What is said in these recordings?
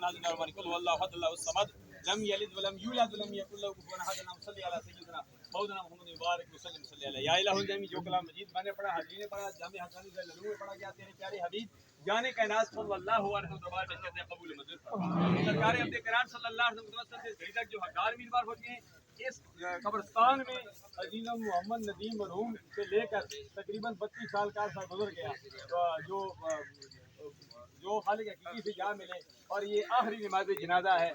من هذا النار قل هو الله احد الله الصمد لم يلد ولم يولد ولم يكن له كفوا احد اللهم صل على سيدنا مولانا محمد مبارک وسلم صلی اللہ یا الہ الجمی جو کلام مجید میں نے پڑھا، حاضرین نے پڑھا، جامع حسانی سے للو نے پڑھا گیا، تیرے پیارے حبیب جانے کائنات صلی اللہ علیہ وسلم نے قبول منظور فرمائے۔ سرکار عبد کرام صلی اللہ علیہ وسلم سے گھڑی تک جو حقدار امیدوار ہوتے ہیں، اس قبرستان میں عظیم محمد ندیم مرحوم سے لے کر تقریباً 32 سال کا عرصہ گزر گیا، جو خالق حقیقی سے جا ملے، اور یہ آخری نماز جنازہ ہے،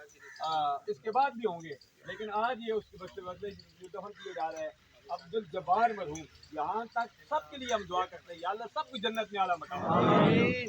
اس کے بعد بھی ہوں گے، لیکن آج یہ اس کے بدلے جو دفن کیے جا رہے ہیں عبد الجبار مرحوم، یہاں تک سب کے لیے ہم دعا کرتے ہیں یا اللہ سب کو جنت میں اعلیٰ مقام۔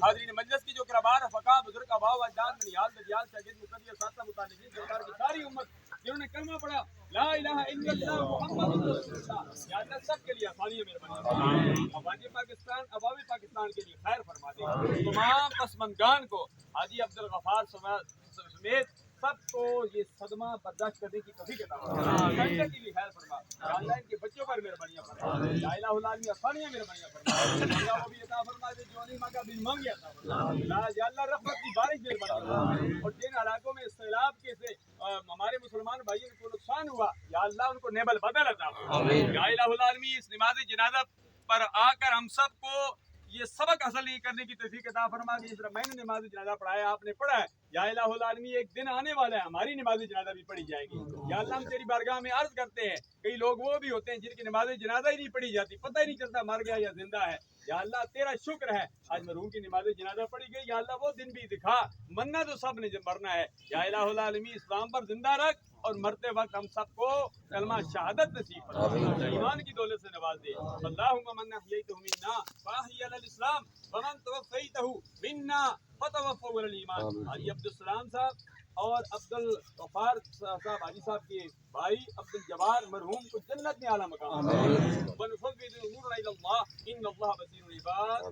حاضرین مجلس کی جو کربار فقہ بزرگ آباء و اجداد منیال دجال شاگرد مقتدی اساتذہ متعلقین سرکار کی ساری امت جنہوں نے کلمہ پڑھا لا الہ الا اللہ محمد رسول اللہ، یا اللہ سب کے لیے آسانی مہربانی، افواج پاکستان عوامی پاکستان کے لیے خیر فرما دے، تمام پسماندگان کو حاجی عبد الغفار سمیت سب کو یہ صدمہ برداشت کرنے کی توفیق عطا فرما، سمجھنے کے لیے خیر فرما، یا اللہ ان کے بچوں پر مہربانیاں فرما، یا الہ العالمین آسانیاں مہربانیاں فرما، اللہ وہ بھی عطا فرما دے جو نہیں مانگا بن مانگے عطا فرما، یا اللہ رحمت کی بارش مہربانی فرما، اور جن علاقوں میں سیلاب کے سے ہمارے مسلمان بھائیوں کو نقصان ہوا یا اللہ ان کو نیبل بدل عطا فرما، یا الہ العالمین اس نماز جنازہ پر آ کر ہم سب کو یہ سبق حاصل نہیں کرنے کی توفیق عطا فرما دی، جس طرح میں نے نماز جنازہ پڑھایا آپ نے پڑھا ہے، یا الہ العالمین ایک دن آنے والا ہے ہماری نماز جنازہ بھی پڑھی جائے گی، یا اللہ ہم تیری بارگاہ میں عرض کرتے ہیں کئی لوگ وہ بھی ہوتے ہیں جن کی نماز جنازہ ہی نہیں پڑھی جاتی، پتہ ہی نہیں چلتا مر گیا یا زندہ ہے، یا اللہ تیرا شکر ہے آج مرحوم کی نماز جنازہ پڑھی گئی، یا اللہ وہ دن بھی دکھا، مرنا تو سب نے مرنا ہے، یا الہ العالمین اسلام پر زندہ رکھ اور مرتے وقت ہم سب کو کلمہ شہادت نصیب فرما، ایمان کی دولت سے نواز دے، اللہم من احییتہ منا فاحی علی الاسلام ومن توفیتہ منا فتوفہ علی الایمان۔ حاجی عبد السلام صاحب اور عبد الغفار صاحب حاجی صاحب کے بھائی عبد الجبار مرحوم کو جنت میں اعلیٰ مقام، ونفوض الامور الی اللہ ان اللہ بصیر العباد۔